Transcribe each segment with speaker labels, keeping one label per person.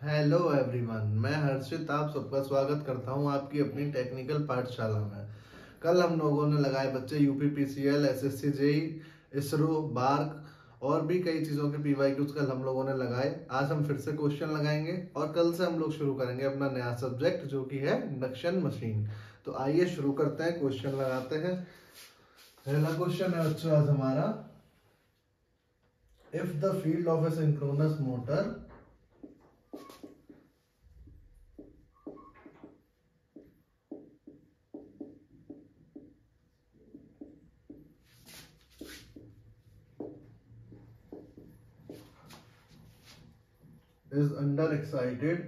Speaker 1: Hello everyone, मैं हर्षित आप सबका स्वागत करता हूं आपकी अपनी टेक्निकल पाठशाला में। कल हम लोगों ने लगाए बच्चे UPPCL, SSC JE, ISRO, BARC और भी कई चीज़ों के पीवाईक्यूज कल हम लोगों ने लगाए। आज हम फिर से क्वेश्चन लगाएंगे और कल से हम लोग शुरू करेंगे अपना नया सब्जेक्ट जो कि है इंडक्शन मशीन। तो आइए शुरू करते हैं, क्वेश्चन लगाते हैं। पहला क्वेश्चन है बच्चों आज हमारा, if the field of a synchronous motor is under excited,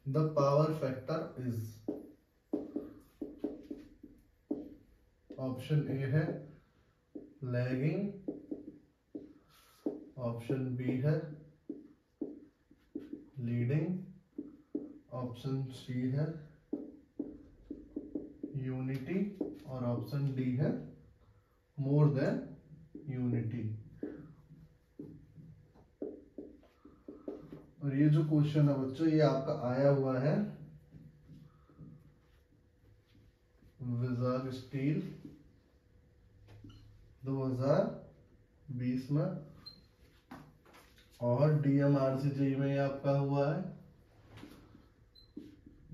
Speaker 1: the power factor is, option A है लैगिंग, ऑप्शन बी है लीडिंग, ऑप्शन सी है यूनिटी और ऑप्शन डी है मोर देन यूनिटी। और ये जो क्वेश्चन है बच्चों ये आपका आया हुआ है विजाग स्टील 2020 में और डीएमआरसी में ये आपका हुआ है।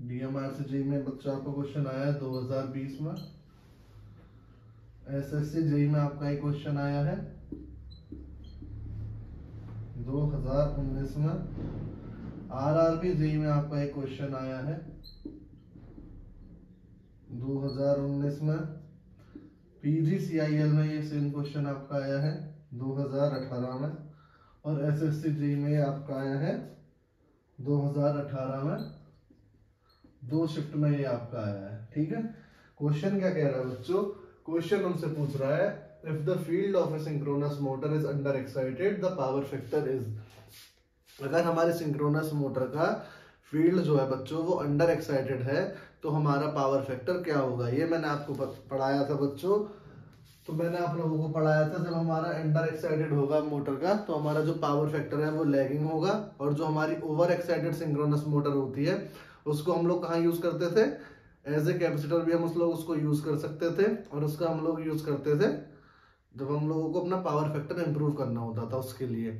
Speaker 1: डीएमआरसी में बच्चों आपका क्वेश्चन आया है 2020 में। एसएससी जेई में आपका एक क्वेश्चन आया है 2019 में। आरआरबी जेई में आपका एक क्वेश्चन आया है 2019 में। पीजीसीआईएल में ये सेम क्वेश्चन आपका आया है 2018 में। और एसएससी जेई में आपका आया है 2018 में। 2 शिफ्ट में ये आपका आया है। ठीक है, क्वेश्चन क्या कह रहा है बच्चों? क्वेश्चन हमसे पूछ रहा है if the field of a synchronous motor is under excited the power factor is. अगर हमारे सिंक्रोनस मोटर का फील्ड जो है बच्चों वो अंडर एक्साइटेड है तो हमारा पावर फैक्टर क्या होगा। ये मैंने आपको पढ़ाया था बच्चों। तो मैंने आप लोगों को पढ़ाया था जब हमारा अंडर एक्साइटेड होगा मोटर का तो हमारा जो पावर फैक्टर है वो लैगिंग होगा। और जो हमारी ओवर एक्साइटेड सिंक्रोनस मोटर होती है उसको हम लोग कहाँ यूज करते थे? एज ए कैपेसिटर भी हम उस लोग उसको यूज कर सकते थे। और उसका हम लोग यूज करते थे जब हम लोगों को अपना पावर फैक्टर इंप्रूव करना होता था उसके लिए।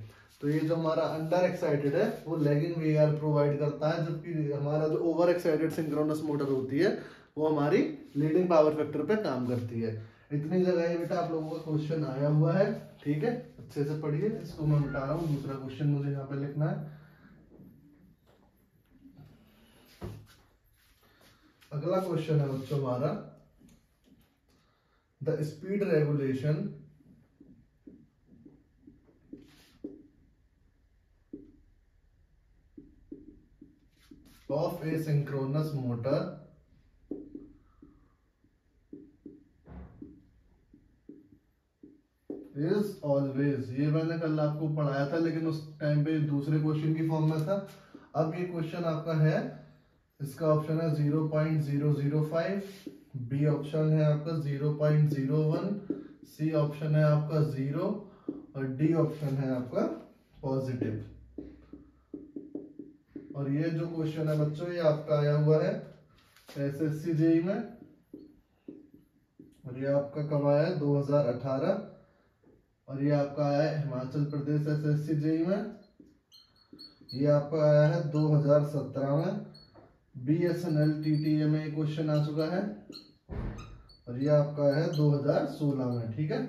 Speaker 1: तो ये जो हमारा अंडर एक्साइटेड है वो लैगिंग वीआर प्रोवाइड करता है, जबकि हमारा जो ओवर एक्साइटेड सिंक्रोनस मोटर होती है वो हमारी लीडिंग पावर फैक्टर पे काम करती है। इतनी जगह ये बेटा आप लोगों का क्वेश्चन आया हुआ है। ठीक है, अच्छे से पढ़िए। इसको मैं मिटा रहा हूँ, दूसरा क्वेश्चन मुझे यहाँ पे लिखना है। अगला क्वेश्चन है बच्चों हमारा, the speed regulation of a synchronous motor is always. ये मैंने कल आपको पढ़ाया था लेकिन उस टाइम पे दूसरे क्वेश्चन की फॉर्म में था। अब ये क्वेश्चन आपका है, इसका ऑप्शन है 0.005, बी ऑप्शन है आपका 0.01, सी ऑप्शन है आपका 0 और डी ऑप्शन है आपका पॉजिटिव। और ये जो क्वेश्चन है बच्चों ये आपका आया हुआ है एसएससी जेई में। और ये आपका कब आया है? 2018। और ये आपका आया है हिमाचल प्रदेश एसएससी जेई में। ये आपका आया है 2017 में। बीएसएनएल टीटीए में ये क्वेश्चन आ चुका है। और ये आपका आया है 2016 में। ठीक है,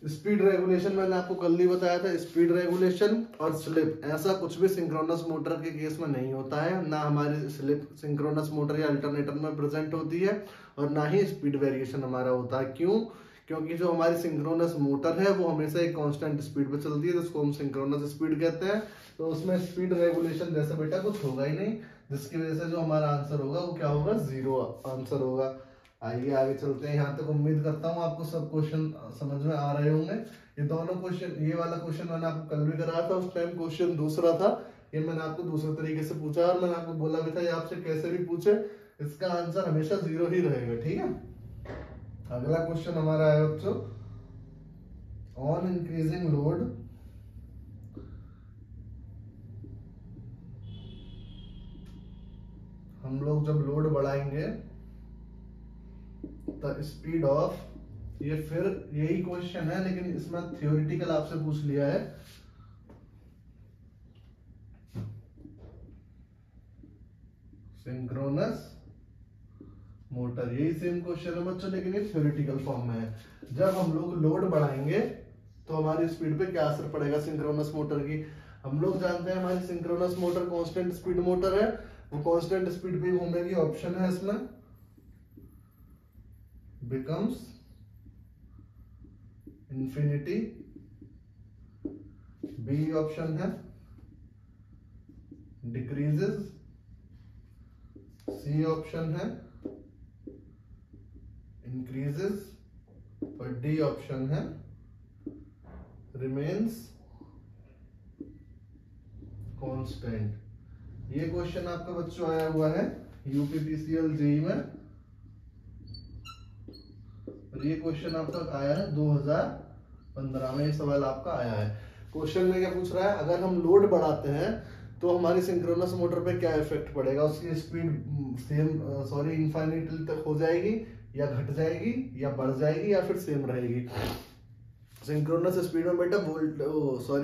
Speaker 1: स्पीड रेगुलेशन मैंने आपको कल ही बताया था। स्पीड रेगुलेशन और स्लिप ऐसा कुछ भी सिंक्रोनस मोटर के केस में नहीं होता है। ना हमारी स्लिप सिंक्रोनस मोटर या अल्टरनेटर में प्रेजेंट होती है और ना ही स्पीड वेरिएशन हमारा होता है। क्यों? क्योंकि जो हमारी सिंक्रोनस मोटर है वो हमेशा एक कांस्टेंट स्पीड पे चलती है जिसको हम सिंक्रोनस स्पीड कहते हैं। तो उसमें स्पीड रेगुलेशन जैसे बेटा कुछ होगा ही नहीं, जिसकी वजह से जो हमारा आंसर होगा वो क्या होगा? 0 आंसर होगा। आइए आगे चलते हैं। यहाँ तक उम्मीद करता हूँ आपको सब क्वेश्चन समझ में आ रहे होंगे। ये दोनों क्वेश्चन, ये वाला क्वेश्चन मैंने आपको कल भी कराया था, उस टाइम क्वेश्चन दूसरा था। ये मैंने आपको दूसरे तरीके से पूछा और मैंने आपको बोला भी था ये आपसे कैसे भी पूछे इसका आंसर हमेशा 0 ही रहेगा। ठीक है, अगला क्वेश्चन हमारा है बच्चों, ऑन इंक्रीजिंग लोड हम लोग जब लोड बढ़ाएंगे द स्पीड ऑफ, ये फिर यही क्वेश्चन है लेकिन इसमें थ्योरेटिकल आपसे पूछ लिया है, सिंक्रोनस मोटर, यही सेम क्वेश्चन है बच्चों लेकिन ये थ्योरेटिकल फॉर्म में है। जब हम लोग लोड बढ़ाएंगे तो हमारी स्पीड पे क्या असर पड़ेगा सिंक्रोनस मोटर की। हम लोग जानते हैं हमारी synchronous motor constant speed motor है, वो कांस्टेंट स्पीड पे घूमेगी। ऑप्शन है इसमें बिकम्स इंफिनिटी, बी ऑप्शन है डिक्रीजेस, सी ऑप्शन है इंक्रीजेस और डी ऑप्शन है रिमेन्स कांस्टेंट। ये क्वेश्चन आपका बच्चों आया हुआ है यूपीपीसीएल जेईई में, और ये क्वेश्चन आपका आया है 2015 में, ये सवाल आपका आया है। क्वेश्चन में क्या पूछ रहा है, अगर हम लोड बढ़ाते हैं तो हमारी सिंक्रोनस मोटर पे क्या इफेक्ट पड़ेगा, उसकी स्पीड सेम इनफाइनिटी तक हो जाएगी या घट जाएगी या बढ़ जाएगी या फिर सेम रहेगी। सिंक्रोनस स्पीड में बेटा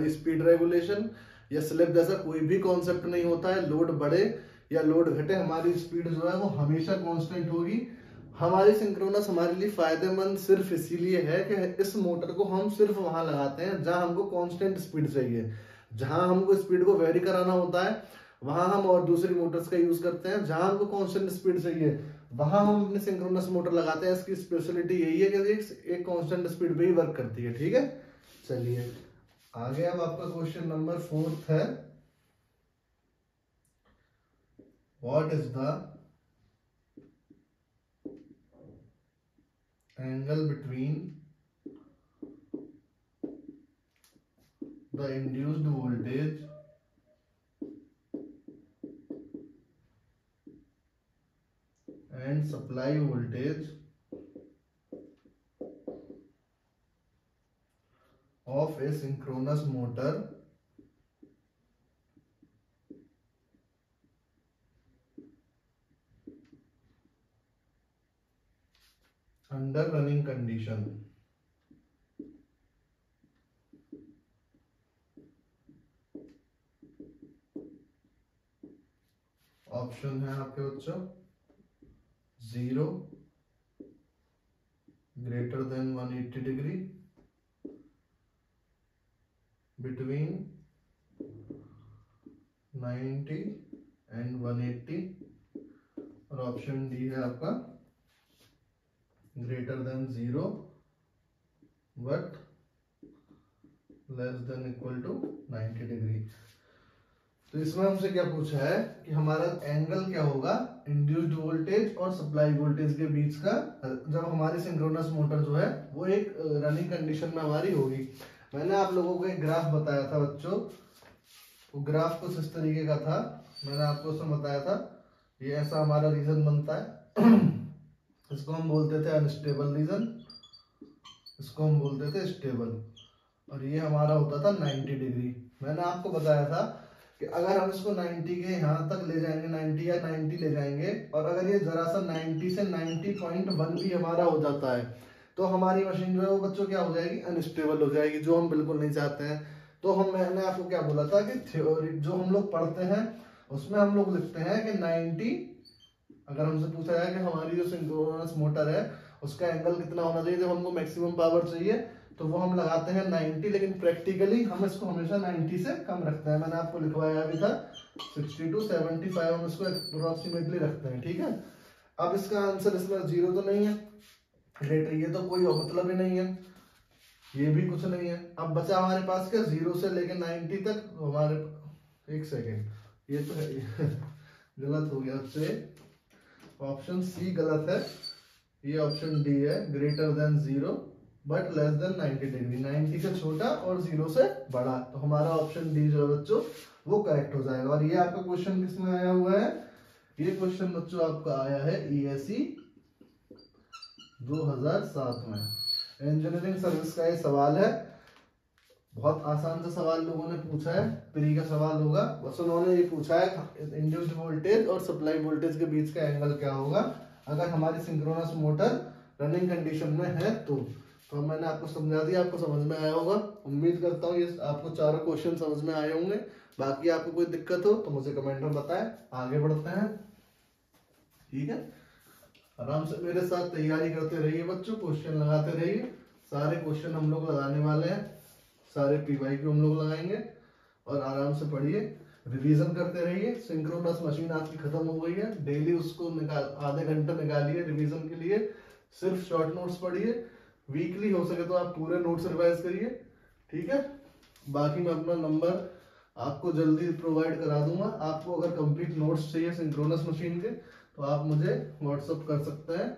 Speaker 1: स्पीड रेगुलेशन या स्लिप जैसा कोई भी कॉन्सेप्ट नहीं होता है। लोड बढ़े या लोड घटे, हमारी स्पीड जो है वो हमेशा कांस्टेंट होगी। हमारी सिंक्रोनस हमारे लिए फायदेमंद सिर्फ इसीलिए है कि इस मोटर को हम सिर्फ वहां लगाते हैं जहां हमको कांस्टेंट स्पीड चाहिए। जहां हमको स्पीड को वेरी कराना होता है वहां हम और दूसरी मोटर्स का यूज करते हैं। जहां हमको कांस्टेंट स्पीड चाहिए वहां हम अपने सिंक्रोनस मोटर लगाते हैं। इसकी स्पेशलिटी यही है कि एक कांस्टेंट स्पीड पे ही वर्क करती है। ठीक है, चलिए आगे। अब आपका क्वेश्चन नंबर 4 है, what is the angle between the induced voltage and supply voltage of a synchronous motor under running condition। Option है आपके बच्चों 0 greater than 180 degree, between 90 and 180, और ऑप्शन डी है आपका greater than 0 but less than equal to 90 degree। तो इसमें हमसे क्या पूछा है कि हमारा एंगल क्या होगा इंड्यूस्ड वोल्टेज और सप्लाई वोल्टेज के बीच का, जब हमारी सिंक्रोनस मोटर जो है वो एक रनिंग कंडीशन में हमारी होगी। मैंने आप लोगों को एक ग्राफ बताया था बच्चों, वो ग्राफ कुछ इस तरीके का था। मैंने आपको उसमें बताया था ये ऐसा हमारा रीजन बनता है इसको हम बोलते थे अनस्टेबल रीजन, इसको हम बोलते थे स्टेबल, और ये हमारा होता था 90 डिग्री। मैंने आपको बताया था कि अगर हम इसको 90 के यहाँ तक ले जाएंगे, 90 या 90 ले जाएंगे, और अगर ये जरा सा 90 से 90.1 भी हमारा हो जाता है तो हमारी मशीन जो है वो बच्चों क्या हो जाएगी, अनस्टेबल हो जाएगी, जो हम बिल्कुल नहीं चाहते हैं। तो मैंने आपको क्या बोला था कि थ्योरी जो हम लोग पढ़ते हैं उसमें हम लोग लिखते हैं कि 90, अगर हमसे पूछा जाए कि हमारी जो सिंक्रोनस मोटर है उसका एंगल कितना होना चाहिए जब हमको मैक्सिमम पावर चाहिए, तो वो हम लगाते हैं 90, लेकिन प्रैक्टिकली हम इसको हमेशा 90 से कम रखते हैं। मैंने आपको लिखवाया भी था 60 to 75 हम इसको अप्रोक्सीमेटली रखते हैं। ठीक है, अब इसका आंसर इसमें 0 तो नहीं है, ग्रेटर ये तो कोई मतलब ही नहीं है, ये भी कुछ नहीं है। अब बचा हमारे पास क्या 0 से लेके 90 तक हमारे, एक सेकेंड ये तो है गलत हो गया उससे, ऑप्शन सी गलत है, ये ऑप्शन डी है greater than 0 but less than 90 degree, 90 से छोटा और 0 से बड़ा। तो हमारा ऑप्शन डी जो है बच्चों वो करेक्ट हो जाएगा। और ये आपका क्वेश्चन किसमें आया हुआ है, ये क्वेश्चन बच्चों आपका आया है ESE 2007 में, इंजीनियरिंग सर्विस का ये सवाल है। बहुत आसान सा सवाल लोगों ने पूछा है, प्री का सवाल होगा। बस उन्होंने ये पूछा है इंड्यूस्ड वोल्टेज और सप्लाई वोल्टेज के बीच का एंगल क्या होगा अगर हमारी सिंक्रोनस मोटर रनिंग कंडीशन में है तो मैंने आपको समझा दिया, आपको समझ में आया होगा। उम्मीद करता हूँ ये आपको चारों क्वेश्चन समझ में आए होंगे। बाकी आपको कोई दिक्कत हो तो मुझे कमेंट में बताएं। आगे बढ़ते हैं, ठीक है। आराम से मेरे साथ तैयारी करते रहिए बच्चों, क्वेश्चन लगाते रहिए। सारे क्वेश्चन हम लोग लगाने वाले हैं, सारे पीवाई को हम लोग लगाएंगे और आराम से पढ़िए, रिवीजन करते रहिए। सिंक्रोनस मशीन आपकी खत्म हो गई है, डेली उसको आधे घंटे निकालिए रिवीजन के लिए। सिर्फ शॉर्ट नोट्स पढ़िए, वीकली हो सके तो आप पूरे नोट्स रिवाइज करिए, ठीक है। बाकी मैं अपना नंबर आपको जल्दी प्रोवाइड करा दूंगा। आपको अगर कंप्लीट नोट्स चाहिए सिंक्रोनस मशीन के तो आप मुझे व्हाट्सअप कर सकते हैं,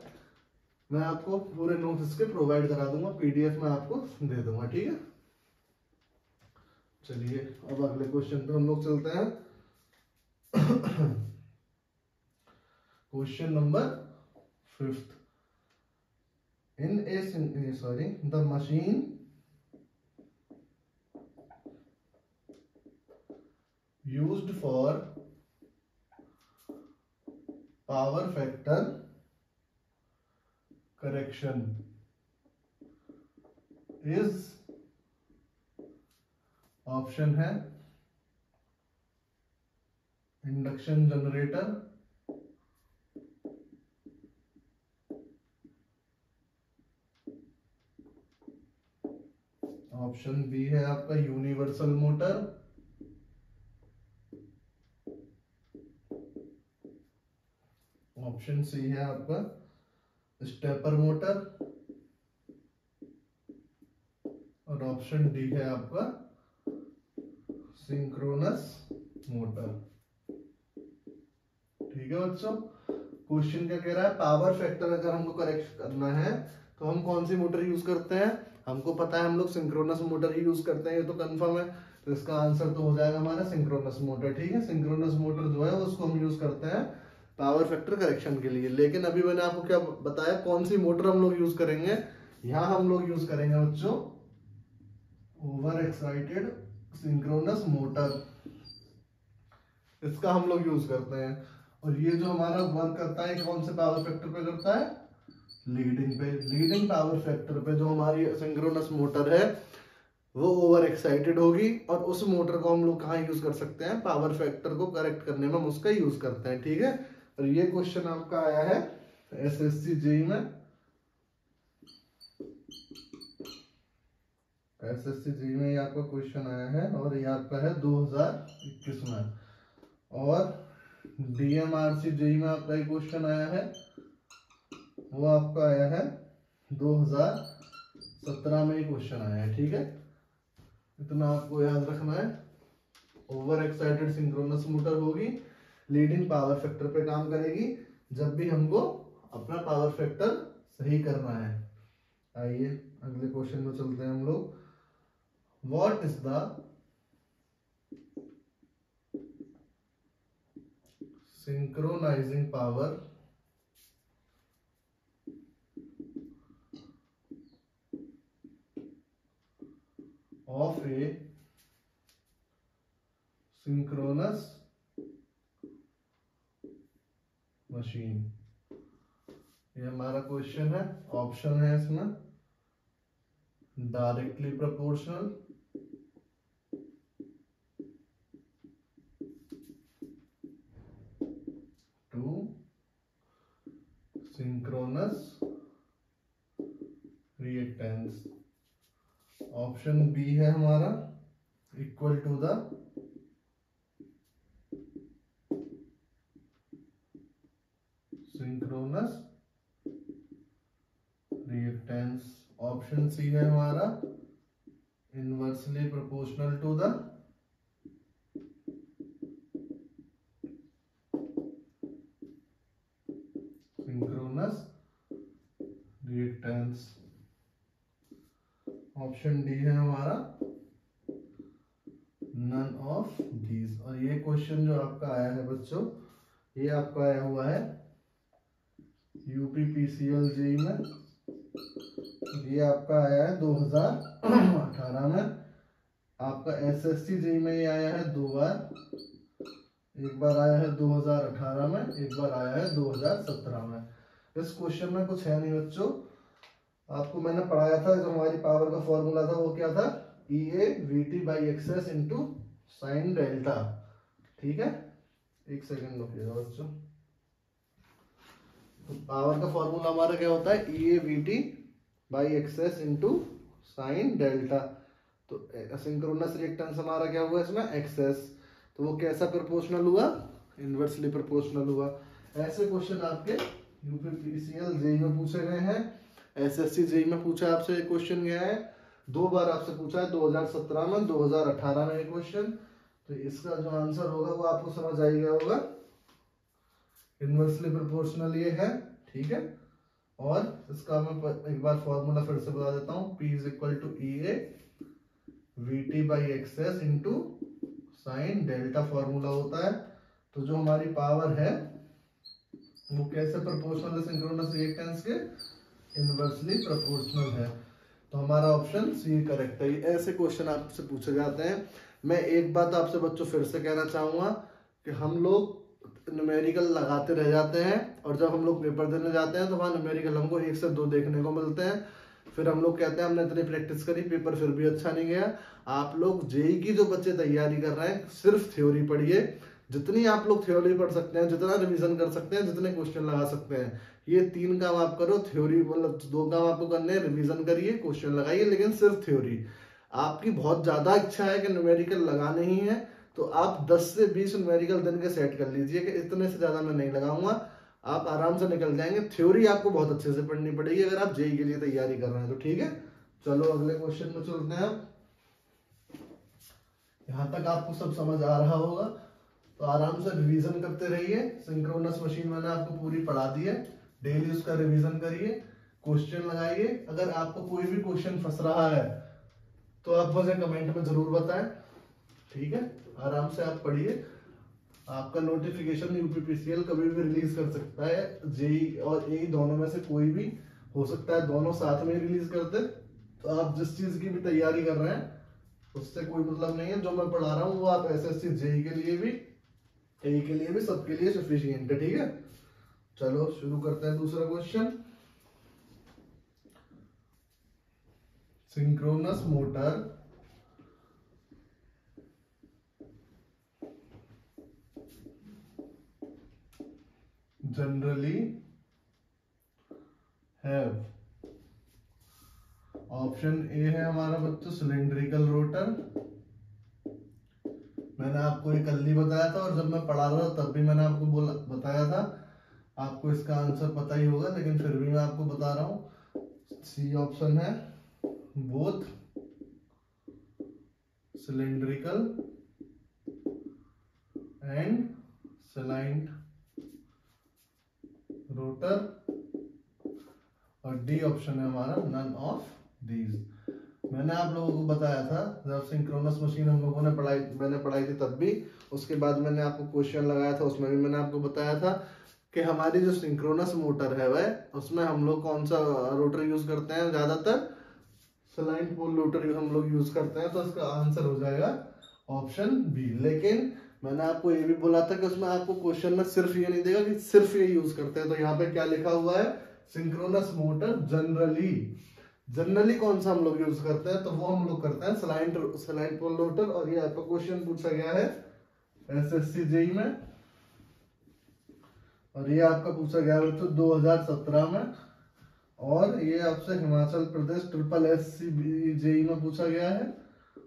Speaker 1: मैं आपको पूरे नोट्स इसके प्रोवाइड करा दूंगा, पीडीएफ में आपको दे दूंगा, ठीक है। चलिए अब अगले क्वेश्चन पे हम लोग चलते हैं। Question number 5th, the machine used for power factor correction is, option है इंडक्शन जनरेटर, ऑप्शन बी है आपका यूनिवर्सल मोटर, ऑप्शन सी है आपका स्टेपर मोटर और ऑप्शन डी है आपका सिंक्रोनस मोटर। ठीक है बच्चों, क्वेश्चन क्या कह रहा है, पावर फैक्टर अगर हमको करेक्ट करना है तो हम कौन सी मोटर यूज करते हैं। हमको पता है हम लोग सिंक्रोनस मोटर ही यूज करते हैं, ये तो कंफर्म है। तो इसका आंसर तो हो जाएगा हमारा सिंक्रोनस मोटर, ठीक है। सिंक्रोनस मोटर जो है उसको हम यूज करते हैं पावर फैक्टर करेक्शन के लिए। लेकिन अभी मैंने आपको क्या बताया, कौन सी मोटर हम लोग यूज करेंगे। यहाँ हम लोग यूज करेंगे बच्चों ओवर एक्साइटेड सिंक्रोनस मोटर, इसका हम लोग यूज करते हैं। और ये जो हमारा वर्क करता है कौन से पावर फैक्टर पे करता है, लीडिंग पे। लीडिंग पावर फैक्टर पे जो हमारी सिंक्रोनस मोटर है वो ओवर एक्साइटेड होगी और उस मोटर को हम लोग कहाँ यूज कर सकते हैं, पावर फैक्टर को करेक्ट करने में हम उसका यूज करते हैं, ठीक है। और ये क्वेश्चन आपका आया है एसएससी जेईई में, एसएससी जेईई में ये आपका क्वेश्चन आया है और ये आपका है 2021 में। और डीएमआरसी जेईई में आपका एक क्वेश्चन आया है, वो आपका आया है 2017 में ही क्वेश्चन आया है, ठीक है। इतना आपको याद रखना है। ओवर एक्साइटेड सिंक्रोनस मोटर होगी, लीडिंग पावर फैक्टर पे काम करेगी जब भी हमको अपना पावर फैक्टर सही करना है। आइए अगले क्वेश्चन में चलते हैं हम लोग। What is the synchronising power of a synchronous machine। ये हमारा क्वेश्चन है, ऑप्शन है इसमें directly proportional, to synchronous reactance, option B है हमारा equal to the synchronous reactance, option C है हमारा inversely proportional to the synchronous reactance, option D है हमारा नन ऑफ दीज। और ये क्वेश्चन जो आपका आया है बच्चों, ये आपका आया हुआ है यूपीपीसीएल जेईई में, ये आपका आया है 2018 में। आपका एसएससी जेईई में ये आया है 2 बार, एक बार आया है 2018 में, एक बार आया है 2017 में। इस क्वेश्चन में कुछ है नहीं बच्चों, आपको मैंने पढ़ाया था जो हमारी पावर का फॉर्मूला था वो क्या था, EA VT by X S into sine delta. ठीक है, एक सेकंड रुकिएगा बच्चों। तो पावर का फॉर्मूला हमारा क्या होता है, EA VT by X S into sine delta. तो सिंक्रोनस रिएक्टेंस हमारा क्या हुआ इसमें, एक्सेस, तो वो कैसा प्रोपोर्शनल हुआ, इनवर्सली प्रोपोर्शनल हुआ। ऐसे क्वेश्चन आपके यूपीपीसीएल जेईई में पूछे गए हैं, एसएससी जेईई में पूछा आपसे एक क्वेश्चन गया है, 2 बार आपसे पूछा है, 2017 में, 2018 में एक क्वेश्चन। तो इसका जो आंसर होगा वो आपको समझ आ गया होगा, इनवर्सली प्रोपोर्शनल ये है। ठीक है, और इसका मैं एक बार फॉर्मूला फिर से बता देता हूँ, P is equal to EA VT by X S into sine delta formula होता है। तो जो हमारी पावर है वो कैसे प्रोपोर्शनल है सिंक्रोनस रिएक्टेंस के, इनवर्सली प्रोपोर्शनल है। तो हमारा ऑप्शन सी करेक्ट है। ऐसे क्वेश्चन आपसे पूछे जाते हैं। मैं एक बात आपसे बच्चों फिर से कहना चाहूंगा कि हम लोग न्यूमेरिकल लगाते रह जाते हैं, और जब हम लोग पेपर देने जाते हैं तो वहाँ न्यूमेरिकल हमको 1 से 2 देखने को मिलते हैं। फिर हम लोग कहते हैं हमने इतनी प्रैक्टिस करी, पेपर फिर भी अच्छा नहीं गया। आप लोग जेईई की जो बच्चे तैयारी कर रहे हैं सिर्फ थ्योरी पढ़िए, जितनी आप लोग थ्योरी पढ़ सकते हैं, जितना रिवीजन कर सकते हैं, जितने क्वेश्चन लगा सकते हैं, ये 3 काम आप करो। थ्योरी मतलब 2 काम आपको करने हैं, रिवीजन करिए, क्वेश्चन लगाइए, लेकिन सिर्फ थ्योरी। आपकी बहुत ज्यादा इच्छा है कि न्यूमेरिकल लगाने ही है तो आप 10 से 20 न्यूमेरिकल दिन के सेट कर लीजिए कि इतने से ज्यादा मैं नहीं लगाऊंगा, आप आराम से निकल जाएंगे। थ्योरी आपको बहुत अच्छे से पढ़नी पड़ेगी अगर आप जेईई के लिए तैयारी कर रहे हैं तो। ठीक है, चलो अगले क्वेश्चन में चलते हैं। यहां तक आपको सब समझ आ रहा होगा तो आराम से रिवीजन करते रहिए। सिंक्रोनस मशीन मैंने आपको पूरी पढ़ा दी है, डेली उसका रिवीजन करिए, क्वेश्चन लगाइए। अगर आपको कोई भी क्वेश्चन फंस रहा है तो आप मुझे कमेंट में जरूर बताएं। ठीक है, आराम से आप पढ़िए। आपका नोटिफिकेशन यूपीपीसीएल कभी भी रिलीज कर सकता है, जेईई और एई दोनों में से कोई भी हो सकता है, दोनों साथ में रिलीज करते। तो आप जिस चीज की भी तैयारी कर रहे हैं उससे कोई मतलब नहीं है। जो मैं पढ़ा रहा हूँ वो आप एसएससी जेईई के लिए भी, एई के लिए भी, सबके लिए सफिशिएंट है। ठीक है, चलो शुरू करते हैं दूसरा question. Synchronous motor generally have, option A है हमारा बच्चों सिलेंड्रिकल रोटर। मैंने आपको ये कल ही बताया था, और जब मैं पढ़ा रहा था तब भी मैंने आपको बताया था। आपको इसका आंसर पता ही होगा लेकिन फिर भी मैं आपको बता रहा हूं, सी ऑप्शन है, बोथ सिलेंड्रिकल एंड सलाइंट रोटर, और डी ऑप्शन है हमारा नन ऑफ दीज। मैंने आप लोगों को बताया था जब सिंक्रोनस मशीन हम लोगों ने मैंने पढ़ाई थी तब भी, उसके बाद मैंने आपको क्वेश्चन लगाया था उसमें भी मैंने आपको बताया था कि हमारी जो सिंक्रोनस मोटर है वह, उसमें हम लोग कौन सा रोटर यूज करते हैं, ज्यादातर सलाइन पोल रोटर हम लोग यूज करते हैं। तो इसका आंसर हो जाएगा ऑप्शन बी। लेकिन मैंने आपको ये भी बोला था कि उसमें आपको क्वेश्चन में सिर्फ ये नहीं देगा कि सिर्फ ये यूज करते हैं। तो यहाँ पे क्या लिखा हुआ है, सिंक्रोनस मोटर जनरली, जनरली कौन सा हम लोग यूज करते हैं, तो वो हम लोग करते हैं सलाइन पोल रोटर। और ये आपका क्वेश्चन पूछा गया है एसएससी जेईई में, और ये आपका पूछा गया है तो 2017 में, और ये आपसे हिमाचल प्रदेश SSC जेईई में पूछा गया है,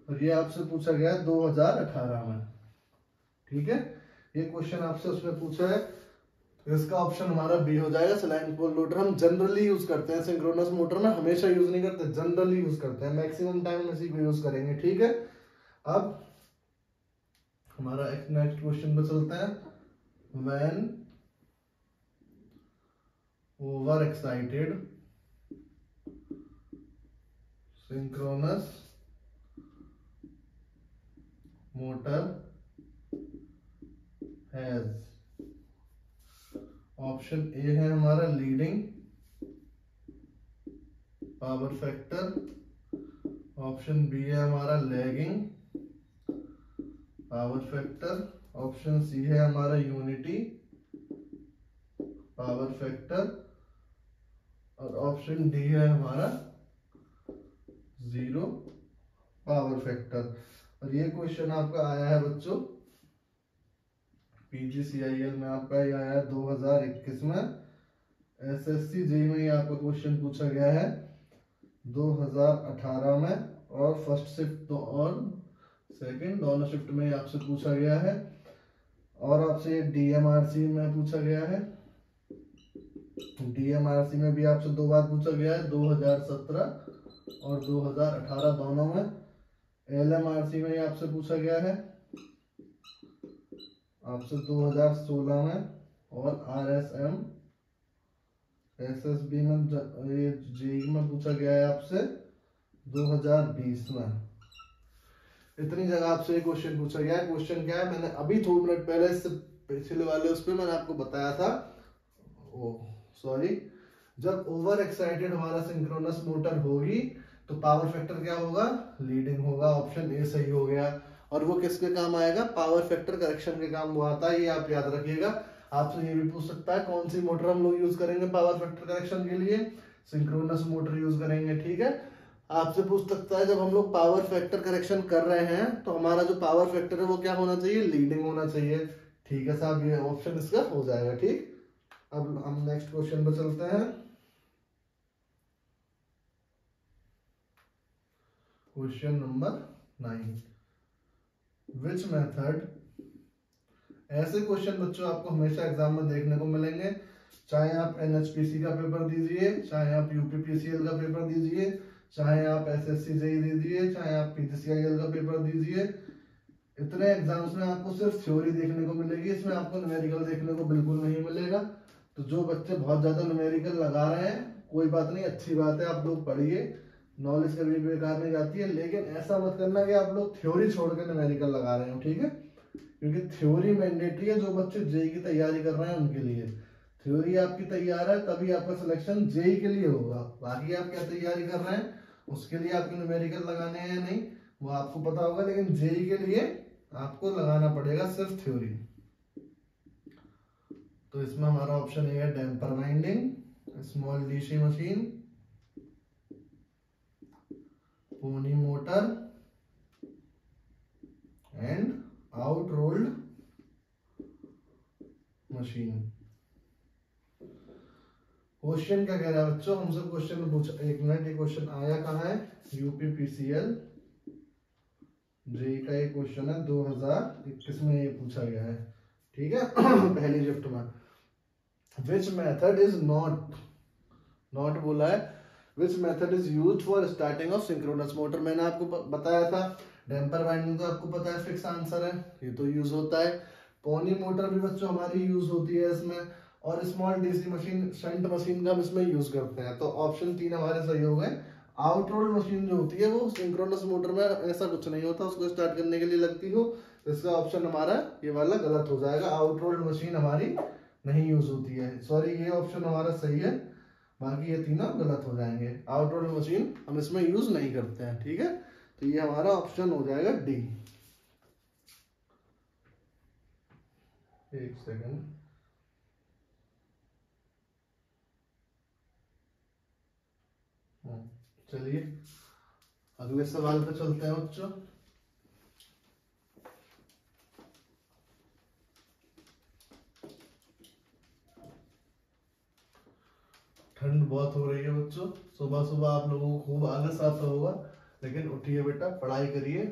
Speaker 1: और ये आपसे पूछा गया है 2018 में। ठीक है, ये क्वेश्चन आपसे उसमें पूछा है, तो इसका ऑप्शन हमारा बी हो जाएगा। सलाइन पोल रोटर हम जनरली यूज करते हैं, सिंक्रोनस मोटर में हमेशा यूज नहीं करते, जनरली यूज करते हैं, मैक्सिमम टाइम इसी को यूज करेंगे। ठीक है, अब हमारा एक नेक्स्ट क्वेश्चन पे चलते हैं। When over excited synchronous motor has, option A है हमारा leading power factor, option B है हमारा lagging power factor, option C है हमारा यूनिटी पावर फैक्टर, और ऑप्शन डी है हमारा जीरो पावर फैक्टर। और ये क्वेश्चन आपका आया है बच्चों PGCIL में, आपका ये आया है 2021 में। SSC जेईई में आपका क्वेश्चन पूछा गया है 2018 में, और फर्स्ट शिफ्ट और सेकंड दोनों शिफ्ट में आपसे पूछा गया है। और आपसे DMRC में पूछा गया है, DMRC में भी आपसे 2 बार पूछा गया है, 2017 और 2018 दोनों में। LMRC में आपसे पूछा गया है आपसे 2016 में, और RSM SSB में ये जेईई में पूछा गया है आपसे 2020 में। इतनी जगह आपसे ये क्वेश्चन पूछा गया है। क्वेश्चन क्या है, मैंने अभी थोड़ी मिनट पहले इससे पिछले वाले उस पर मैंने आपको बताया था, सॉरी, जब ओवर एक्साइटेड हमारा सिंक्रोनस मोटर होगी तो पावर फैक्टर क्या होगा, लीडिंग होगा। ऑप्शन ए सही हो गया। और वो किसके काम आएगा, पावर फैक्टर करेक्शन के काम वो आता है, ये आप याद रखिएगा। आपसे ये भी पूछ सकता है कौन सी मोटर हम लोग यूज करेंगे पावर फैक्टर करेक्शन के लिए, सिंक्रोनस मोटर यूज करेंगे, ठीक है। आपसे पूछ सकता है जब हम लोग पावर फैक्टर करेक्शन कर रहे हैं तो हमारा जो पावर फैक्टर है वो क्या होना चाहिए, लीडिंग होना चाहिए, ठीक है साहब, ये ऑप्शन इसका हो जाएगा, ठीक। अब हम नेक्स्ट क्वेश्चन पर चलते हैं। क्वेश्चन नंबर 9, विच मेथड, ऐसे क्वेश्चन बच्चों आपको हमेशा एग्जाम में देखने को मिलेंगे, चाहे आप NHPC का पेपर दीजिए, चाहे आप UPPCL का पेपर दीजिए, चाहे आप SSC जेईई दीजिए, चाहे आप PGCIL का पेपर दीजिए। इतने एग्जाम्स में आपको सिर्फ थ्योरी देखने को मिलेगी, इसमें आपको न्यूमेरिकल देखने को बिल्कुल नहीं मिलेगा। तो जो बच्चे बहुत ज्यादा न्यूमेरिकल लगा रहे हैं, कोई बात नहीं, अच्छी बात है, आप लोग पढ़िए, नॉलेज कभी बेकार नहीं जाती है, लेकिन ऐसा मत करना कि आप लोग थ्योरी छोड़कर न्यूमेरिकल लगा रहे हो, ठीक है। क्योंकि थ्योरी मैंडेटरी है जो बच्चे जेईई की तैयारी कर रहे हैं उनके लिए। थ्योरी आपकी तैयार है तभी आपका सिलेक्शन जेईई के लिए होगा। बाकी आप क्या तैयारी कर रहे हैं उसके लिए आपको न्यूमेरिकल लगाने हैं नहीं, वो आपको पता होगा, लेकिन जेईई के लिए आपको लगाना पड़ेगा सिर्फ थ्योरी। तो इसमें हमारा ऑप्शन ए है damper winding, small DC machine, pony motor and out rolled machine. Question क्या कह रहा है बच्चों, हमसे क्वेश्चन पूछा, एक मिनट, ये क्वेश्चन आया कहाँ है, UPPCL जेईई का ये क्वेश्चन है 2021 में ये पूछा गया है, ठीक है। पहली शिफ्ट में विच मेथड इज नॉट बोला है, which method is used for starting of synchronous motor. मैंने आपको बताया था डैम्पर वाइंडिंग तो आपको पता है फिक्स आंसर है, ये तो यूज होता है। पोनी मोटर भी बच्चों हमारी यूज होती है इसमें, और small DC machine shunt machine का हम इसमें यूज करते हैं। तो ऑप्शन 3 हमारे सही हो गए। आउट रोल्ड मशीन जो होती है वो सिंक्रोनस मोटर में ऐसा कुछ नहीं होता, उसको स्टार्ट करने के लिए लगती हो, तो इसका ऑप्शन हमारा ये वाला गलत हो जाएगा, आउट रोल्ड मशीन हमारी नहीं यूज होती है, सॉरी, ये ऑप्शन हमारा सही है, बाकी ये तीनों गलत हो जाएंगे। आउट रोल्ड मशीन हम इसमें यूज नहीं करते हैं, ठीक है। तो ये हमारा ऑप्शन हो जाएगा डी। एक सेकंड, चलिए अगले सवाल पे चलते हैं बच्चों। ठंड बहुत हो रही है बच्चों, सुबह सुबह आप लोगों को खूब आलस आता होगा, लेकिन उठिए बेटा, पढ़ाई करिए,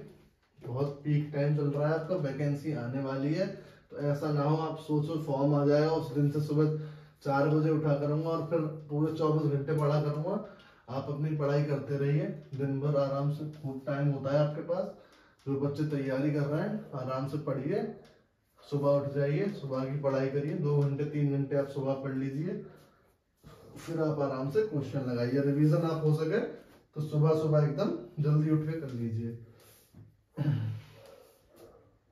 Speaker 1: बहुत पीक टाइम चल रहा है आपका, वैकेंसी आने वाली है। तो ऐसा ना हो आप सोचो फॉर्म आ जाएगा उस दिन से सुबह 4 बजे उठा करूंगा और फिर पूरे 24 घंटे पढ़ा करूंगा। आप अपनी पढ़ाई करते रहिए, दिन भर आराम से, खूब टाइम होता है आपके पास। जो बच्चे तैयारी कर रहे हैं आराम से पढ़िए, सुबह उठ जाइए, सुबह की पढ़ाई करिए, 2 घंटे 3 घंटे आप सुबह पढ़ लीजिए, फिर आप आराम से क्वेश्चन लगाइए। रिवीजन आप हो सके तो सुबह सुबह एकदम जल्दी उठ के कर लीजिए।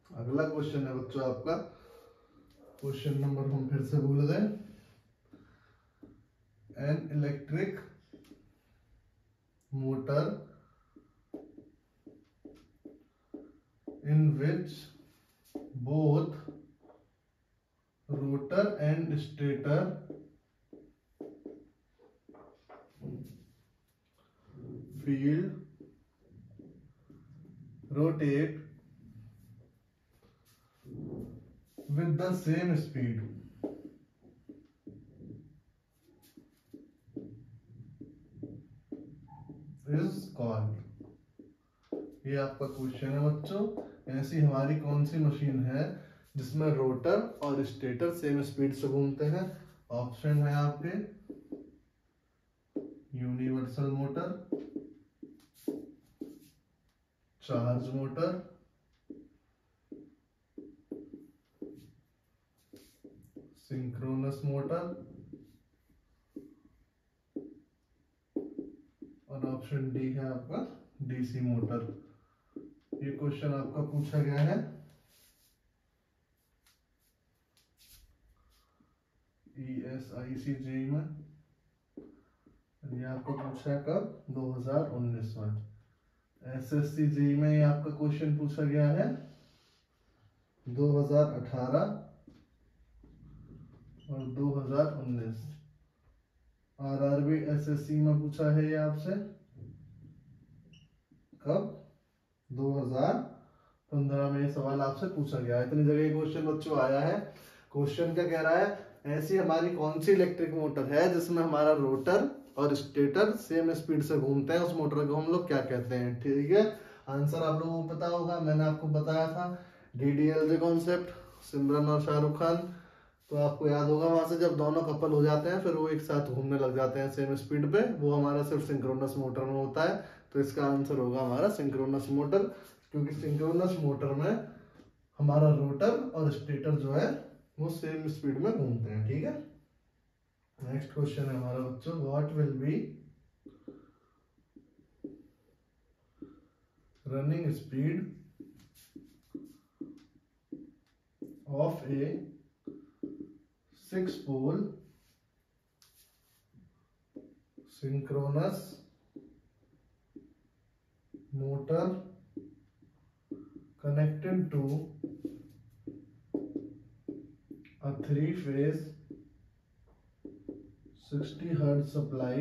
Speaker 1: अगला क्वेश्चन है बच्चों आपका, क्वेश्चन नंबर हम फिर से भूल गए। An electric motor in which both rotor and stator field rotate with the same speed is called। ये आपका क्वेश्चन है बच्चों। ऐसी हमारी कौन सी मशीन है जिसमें रोटर और स्टेटर सेम स्पीड से घूमते हैं? ऑप्शन है आपके universal motor, charge motor, synchronous motor और ऑप्शन डी है आपका डीसी मोटर। ये क्वेश्चन आपका पूछा गया है ESIC जेईई में। ये आपको पूछा है कब? 2019 में। SSC जेईई में ये आपका क्वेश्चन पूछा गया है 2018 और 2019। RRB SSC में पूछा है ये आपसे कब? 2015 में ये सवाल आपसे पूछा गया है। इतनी जगह ये क्वेश्चन बच्चों आया है। क्वेश्चन क्या कह रहा है? ऐसी हमारी कौन सी इलेक्ट्रिक मोटर है जिसमें हमारा रोटर और स्टेटर सेम स्पीड से घूमते हैं, उस मोटर को हम लोग क्या कहते हैं? ठीक है, आंसर आप लोगों को पता होगा। मैंने आपको बताया था DDLJ कॉन्सेप्ट, सिमरन और शाहरुख खान। तो आपको याद होगा वहां से जब दोनों कपल हो जाते हैं फिर वो एक साथ घूमने लग जाते हैं सेम स्पीड पे, वो हमारा सिर्फ सिंक्रोनस मोटर में होता है। तो इसका आंसर होगा हमारा सिंक्रोनस मोटर, क्योंकि सिंक्रोनस मोटर में हमारा रोटर और स्टेटर जो है वो सेम स्पीड में घूमते हैं। ठीक है, नेक्स्ट क्वेश्चन है हमारा बच्चों, what will be running speed of A 6-pole synchronous motor connected to a 3-phase 60 Hz supply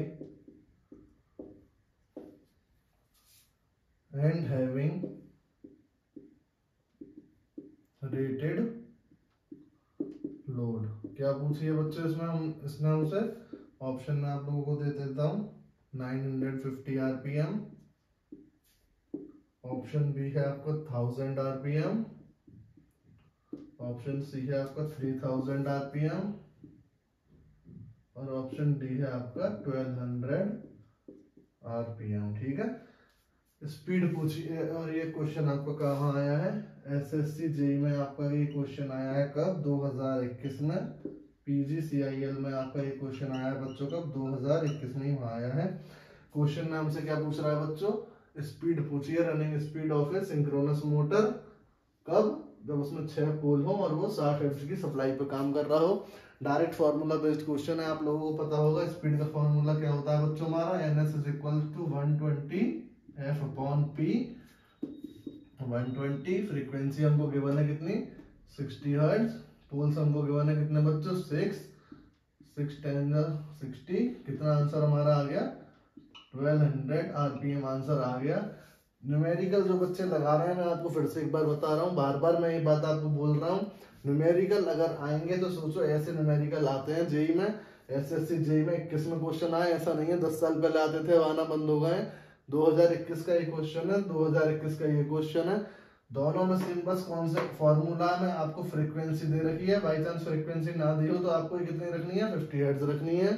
Speaker 1: and having rated load. क्या पूछिए बच्चों इसमें हमसे? ऑप्शन में आप लोगों को दे देता हूं 950 RPM, ऑप्शन बी है आपका 1000 RPM, ऑप्शन सी है आपका 3000 RPM और ऑप्शन डी है आपका 1200 RPM। ठीक है, स्पीड पूछी है। और ये क्वेश्चन आपका कहाँ आया है? SSC जेईई में आपका ये क्वेश्चन आया है कब? 2021 में। PGCIL में आपका ये क्वेश्चन आया है बच्चों कब? 2021 में ही आया है। क्वेश्चन में हमसे क्या पूछ रहा है बच्चों? स्पीड पूछी है, running speed of a synchronous motor. कब? जब उसमें 6 पोल हो और वो 60 हर्ट्ज की सप्लाई पे काम कर रहा हो। डायरेक्ट फार्मूला बेस्ड क्वेश्चन है, आप लोगों को पता होगा। स्पीड का फार्मूला क्या होता है बच्चों हमारा? NS = 120 F/P। 120 फ्रीक्वेंसी हमको गिवन है कितनी? 60 हर्ट्ज। पोल्स हमको गिवन है कितने बच्चों? 6 10 60। कितना आंसर हमारा आ गया? 1200 RPM आंसर आ गया। न्यूमेरिकल जो बच्चे लगा रहे हैं, मैं आपको फिर से एक बार बता रहा हूँ, बार बार मैं ये बात आपको बोल रहा हूँ, न्यूमेरिकल अगर आएंगे तो सोचो ऐसे न्यूमेरिकल आते हैं जेईई में। SSC जेईई में 21 में क्वेश्चन आए, ऐसा नहीं है 10 साल पहले आते थे, आना बंद हो गए। 2021 का ये क्वेश्चन है, 2021 का ये क्वेश्चन है। दोनों में सेम, बस कौन से फॉर्मूला में आपको फ्रीक्वेंसी दे रखी है। बाई चांस फ्रीक्वेंसी ना दी हो तो आपको कितनी रखनी है? 50 हर्ट्ज रखनी है।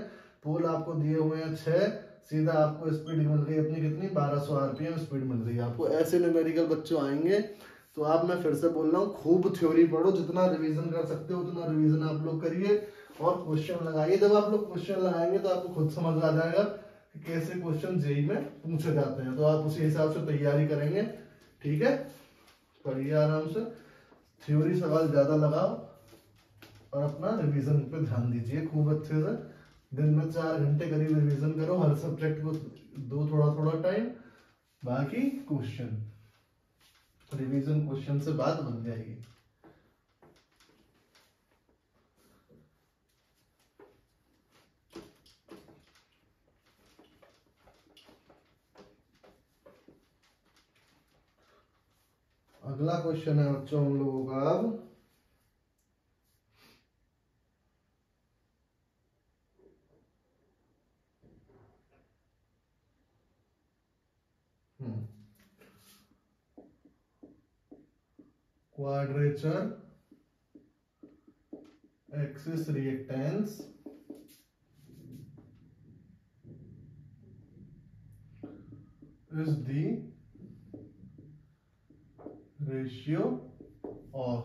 Speaker 1: पोल आपको दिए हुए हैं 6, सीधा आपको स्पीड मिल रही है अपनी कितनी? 1200 RPM स्पीड मिल रही है आपको। ऐसे न्यूमेरिकल बच्चों आएंगे तो आप, मैं फिर से बोल रहा हूँ, खूब थ्योरी पढ़ो, जितना रिवीजन कर सकते हो उतना रिवीजन आप लोग करिए और क्वेश्चन लगाइए। जब आप लोग क्वेश्चन लगाएंगे तो आपको खुद समझ आ जाएगा कि कैसे क्वेश्चन जेईई में पूछे जाते हैं, तो आप उसी हिसाब से तैयारी करेंगे। ठीक है, पढ़िए आराम से, थ्योरी सवाल ज्यादा लगाओ और अपना रिवीजन पे ध्यान दीजिए खूब अच्छे से। दिन में 4 घंटे करीब रिवीजन करो, हर सब्जेक्ट को दो थोड़ा थोड़ा टाइम। बाकी क्वेश्चन, रिवीजन क्वेश्चन से बात बन जाएगी। अगला क्वेश्चन है बच्चों हम लोगों का अब quadrature axis reactance is the ratio of,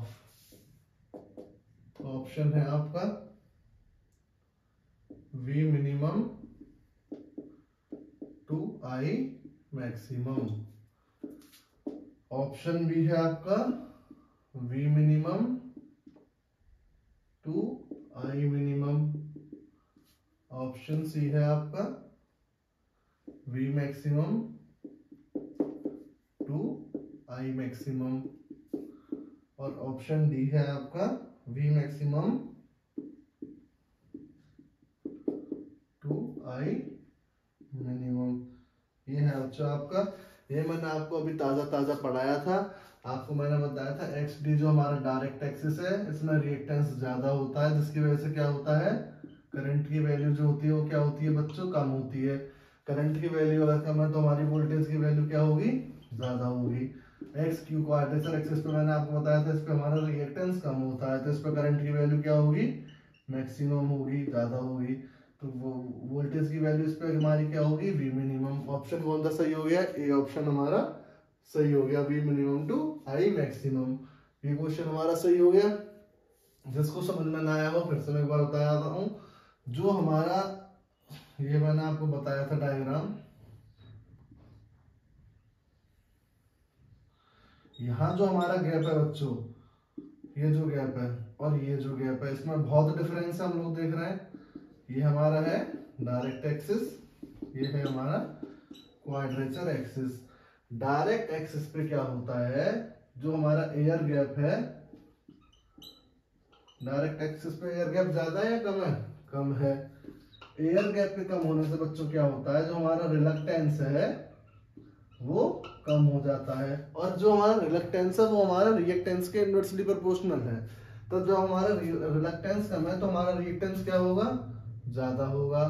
Speaker 1: option है आपका V minimum to I maximum. Option B है आपका V minimum to I minimum. Option C है आपका V maximum to I maximum. और ऑप्शन डी है आपका V maximum to I minimum. ये है बच्चों आपका, ये मैंने आपको अभी ताजा पढ़ाया था। आपको मैंने बताया था एक्स डी जो हमारा डायरेक्ट एक्सिस है, इसमें रिएक्टेंस ज्यादा होता है, जिसकी वजह से क्या होता है, करंट की वैल्यू जो होती है वो क्या होती है बच्चों, कम होती है। करंट की वैल्यू अगर कम है तो हमारी वोल्टेज की वैल्यू क्या होगी, ज्यादा होगी। एक्स क्यू क्वाड्रेचर एक्सिस पे मैंने आपको बताया था, इस पे हमारा रिएक्टेंस कम होता है, तो इस पे करंट की वैल्यू क्या होगी, मैक्सिमम होगी, ज्यादा होगी। तो वो वोल्टेज की वैल्यू इस पे हमारी क्या होगी, वी मिनिमम। ऑप्शन कौन सा सही हो गया, ए ऑप्शन हमारा सही हो गया, V minimum to I maximum. ये क्वेश्चन हमारा सही हो गया। जिसको समझ में ना आया हो फिर से मैं एक बार बताया हूं, जो हमारा ये मैंने आपको बताया था डायग्राम, यहाँ जो हमारा गैप है बच्चों, ये जो गैप है और ये जो गैप है, इसमें बहुत डिफरेंस है हम लोग देख रहे हैं। ये हमारा है डायरेक्ट एक्सिस, ये है हमारा क्वाड्रेचर एक्सिस। डायरेक्ट एक्सिस पे क्या होता है, जो हमारा एयर गैप है, डायरेक्ट एक्सिस पे एयर गैप ज्यादा है या कम है, कम है। एयर गैप के कम होने से बच्चों क्या होता है, जो हमारा रिलक्टेंस है वो कम हो जाता है, और जो हमारा रिलक्टेंस है वो हमारा रिएक्टेंस के इनवर्सली प्रोपोर्शनल है। तो जब हमारा रिलक्टेंस कम है तो हमारा रिएक्टेंस क्या होगा, ज्यादा होगा।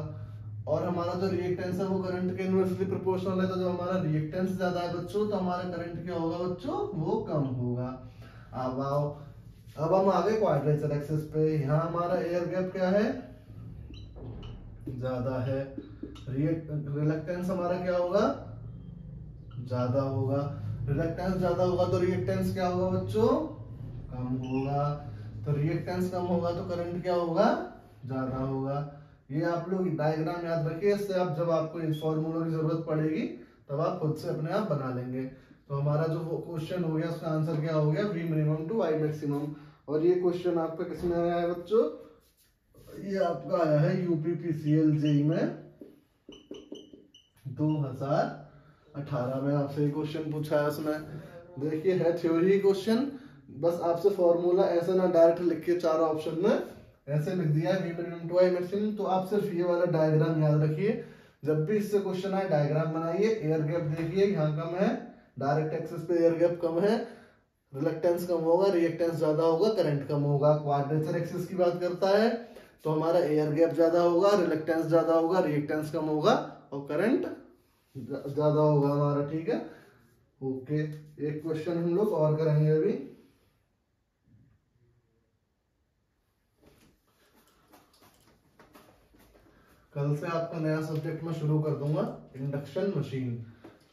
Speaker 1: और हमारा जो रिएक्टेंस है वो करंट के इनवर्सली प्रोपोर्शनल है, तो जब हमारा रिएक्टेंस ज्यादा है बच्चों तो हमारा करंट क्या होगा बच्चों, वो कम होगा। अब आओ, अब हम आ गए क्वाड्रेचर एक्सिस पे। यहाँ हमारा एयर गैप क्या है, ज्यादा है। रिलक्टेंस हमारा क्या होगा, ज्यादा होगा। रिलक्टेंस ज्यादा होगा तो रिएक्टेंस क्या होगा बच्चों, कम होगा। तो रिएक्टेंस कम होगा तो करंट क्या होगा, ज्यादा होगा। ये आप लोग डायग्राम याद रखिए, इससे आप जब आपको इस फॉर्मूलों की जरूरत पड़ेगी तब आप खुद से अपने आप बना लेंगे। तो हमारा जो क्वेश्चन हो गया उसका आंसर क्या हो गया, V minimum to I maximum. और ये क्वेश्चन आपका किसमें आया है बच्चों, ये आपका आया है यूपीपीसीएल जेईई में 2018 में आपसे ये क्वेश्चन पूछा है। उसमें देखिए है थ्योरी क्वेश्चन, बस आपसे फॉर्मूला ऐसे ना डायरेक्ट लिख के चार ऑप्शन में ऐसे लिख दिया है, V minimum to I maximum. तो आप सिर्फ ये वाला डायग्राम याद रखिए, जब भी इससे क्वेश्चन आए डायग्राम बनाइए। एयर गैप देखिए यहाँ कम है, डायरेक्ट एक्सिस पे एयर गैप कम है, रिलक्टेंस कम होगा, रिएक्टेंस ज्यादा होगा, करंट कम होगा। क्वाड्रेचर एक्सिस की बात करता है तो हमारा एयर गैप ज्यादा होगा, रिलक्टेंस ज्यादा होगा, रिएक्टेंस कम होगा और करंट ज्यादा होगा हमारा, ठीक है। ओके, एक क्वेश्चन हम लोग और करेंगे अभी। कल से आपका नया सब्जेक्ट मैं शुरू कर दूंगा, इंडक्शन मशीन।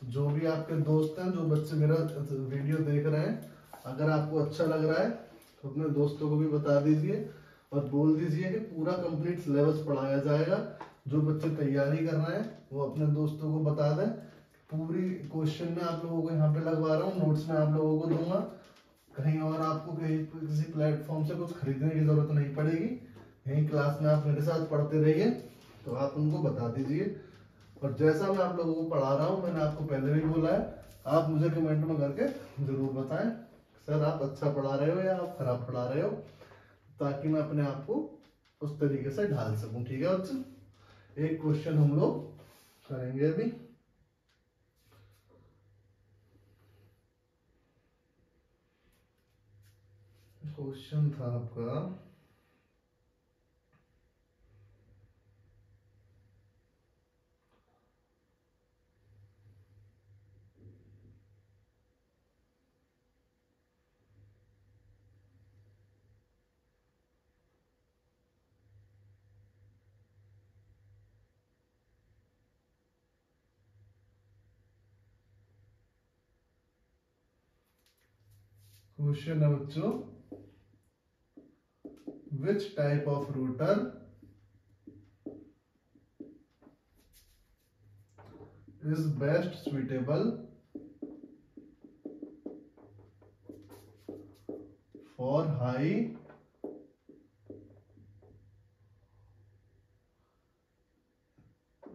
Speaker 1: जो भी आपके दोस्त हैं, जो बच्चे मेरा वीडियो देख रहे हैं, अगर आपको अच्छा लग रहा है तो अपने दोस्तों को भी बता दीजिए और बोल दीजिए कि पूरा कंप्लीट सिलेबस पढ़ाया जाएगा। जो बच्चे तैयारी कर रहे हैं वो अपने दोस्तों को बता दें। पूरी क्वेश्चन में आप लोगों को यहाँ पे लगवा रहा हूँ, नोट्स में आप लोगों को दूंगा। कहीं और आपको कहीं किसी प्लेटफॉर्म से कुछ खरीदने की जरूरत नहीं पड़ेगी, यहीं क्लास में आप मेरे साथ पढ़ते रहिए। तो आप उनको बता दीजिए, और जैसा मैं आप लोगों को पढ़ा रहा हूँ, मैंने आपको पहले भी बोला है, आप मुझे कमेंट में करके जरूर बताएं सर आप अच्छा पढ़ा रहे हो या आप खराब पढ़ा रहे हो, ताकि मैं अपने आप को उस तरीके से ढाल सकूं, ठीक है बच्चों। एक क्वेश्चन हम लोग करेंगे अभी। क्वेश्चन था आपका क्वेश्चन है बच्चों, which type of rotor is best suitable for high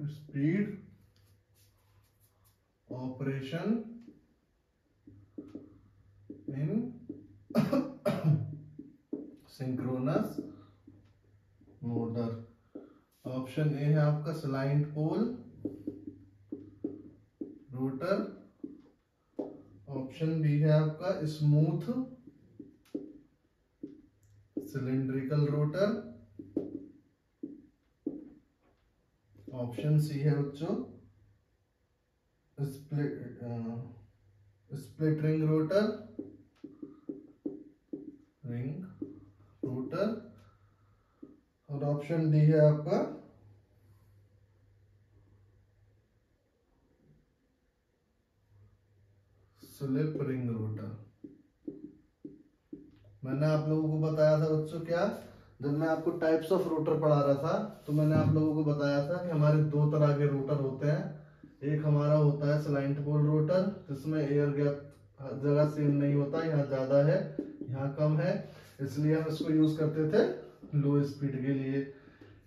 Speaker 1: speed operation in synchronous motor। Option A है आपका slide pole rotor, option B है आपका smooth cylindrical rotor, option C है बच्चों स्प्लिट रिंग रोटर और ऑप्शन डी है आपका slip ring rotor. मैंने आप लोगों को बताया था बच्चों, क्या जब मैं आपको टाइप्स ऑफ रोटर पढ़ा रहा था तो मैंने आप लोगों को बताया था कि हमारे दो तरह के रोटर होते हैं। एक हमारा होता है स्लाइड पोल रोटर, जिसमें एयर गैप जगह सेम नहीं होता, यहाँ ज्यादा है यहाँ कम है, इसलिए हम इसको यूज करते थे लो स्पीड के लिए।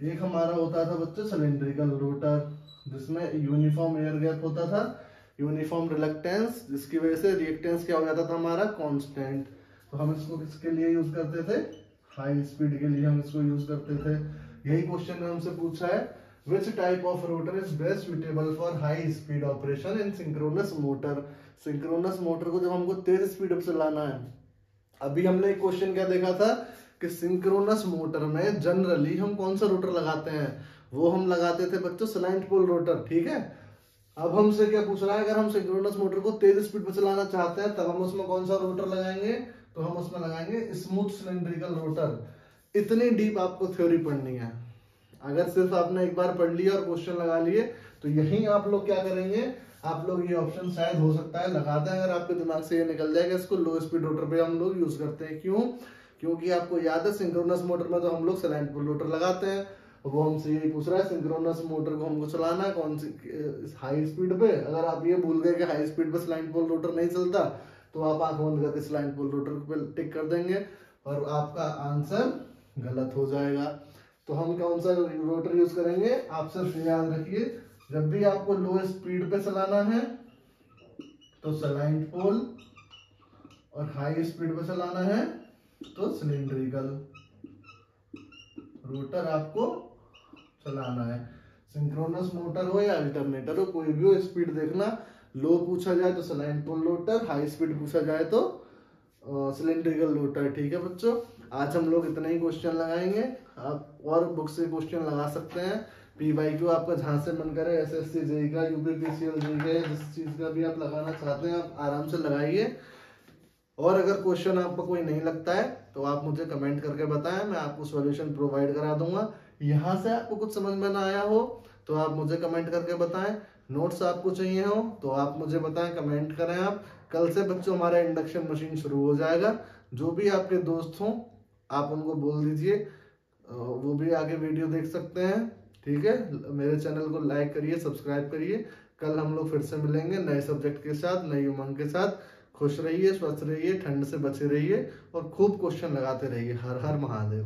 Speaker 1: एक हमारा होता था बच्चों सिलिंड्रिकल रोटर, जिसमें यूनिफॉर्म एयर गैप होता था, यूनिफॉर्म रिलक्टेंस, जिसकी वजह से रिएक्टेंस क्या हो जाता था हमारा कांस्टेंट। तो हम इसको किसके लिए यूज करते थे, हाई स्पीड के लिए हम इसको यूज करते थे। यही क्वेश्चन में हमसे पूछा है which type of rotor is best suitable for high speed operation in synchronous motor. Synchronous motor को जब हमको तेज स्पीड से लाना है, अभी हमने एक क्वेश्चन क्या देखा था कि सिंक्रोनस मोटर में जनरली हम कौन सा रोटर लगाते हैं, वो हम लगाते थे बच्चों स्लाइड पोल रोटर, ठीक है। अब हमसे क्या पूछ रहा है, अगर हम सिंक्रोनस मोटर को तेज स्पीड पर चलाना चाहते हैं तब हम उसमें कौन सा रोटर लगाएंगे, तो हम उसमें लगाएंगे स्मूथ सिलिंड्रिकल रोटर। इतनी डीप आपको थ्योरी पढ़नी है, अगर सिर्फ आपने एक बार पढ़ लिया और क्वेश्चन लगा लिए तो यही आप लोग क्या करेंगे, आप लोग ये ऑप्शन शायद हो सकता है लगाते हैं, अगर आपके दिमाग से ये निकल जाएगा इसको लो स्पीड रोटर पे हम लोग यूज करते हैं। क्यों, क्योंकि आपको याद है सिंक्रोनस मोटर में तो हम लोग स्लाइड पोल रोटर लगाते हैं। वो हमसे यही पूछ रहा है सिंक्रोनस मोटर को हमको चलाना है कौन सी हाई स्पीड पे। अगर आप ये भूल गए कि हाई स्पीड पे स्लाइड पोल रोटर नहीं चलता तो आप आंख बंद करके स्लाइड पोल रोटर पे टिक कर देंगे और आपका आंसर गलत हो जाएगा। तो हम कौन सा रोटर यूज करेंगे, आप सिर्फ याद रखिए जब भी आपको लो स्पीड पे चलाना है तो स्लाइड पोल और हाई स्पीड पे चलाना है तो सिलिंड्रिकल रोटर आपको चलाना है। सिंक्रोनस मोटर हो या अल्टरनेटर हो, कोई भी हो, स्पीड देखना, लो पूछा जाए तो slide pole rotor, high speed पूछा जाए तो सिलिंड्रिकल रोटर। ठीक है बच्चों, आज हम लोग इतना ही क्वेश्चन लगाएंगे। आप और बुक से क्वेश्चन लगा सकते हैं, PYQ आपका जहां से मन करे, SSC जेई का, UPPCL जेई का, जिस चीज का भी आप लगाना चाहते हैं आप आराम से लगाइए। और अगर क्वेश्चन आपको कोई नहीं लगता है तो आप मुझे कमेंट करके बताएं, मैं आपको सॉल्यूशन प्रोवाइड करा दूंगा। यहाँ से आपको कुछ समझ में ना आया हो तो आप मुझे कमेंट करके बताएं, नोट्स आपको चाहिए हो तो आप मुझे बताएं, कमेंट करें। आप कल से बच्चों हमारा इंडक्शन मशीन शुरू हो जाएगा, जो भी आपके दोस्त हों आप उनको बोल दीजिए, वो भी आगे वीडियो देख सकते हैं। ठीक है, मेरे चैनल को लाइक करिए, सब्सक्राइब करिए। कल हम लोग फिर से मिलेंगे नए सब्जेक्ट के साथ, नई उमंग के साथ। खुश रहिए, स्वस्थ रहिए, ठंड से बचे रहिए और खूब क्वेश्चन लगाते रहिए। हर हर महादेव।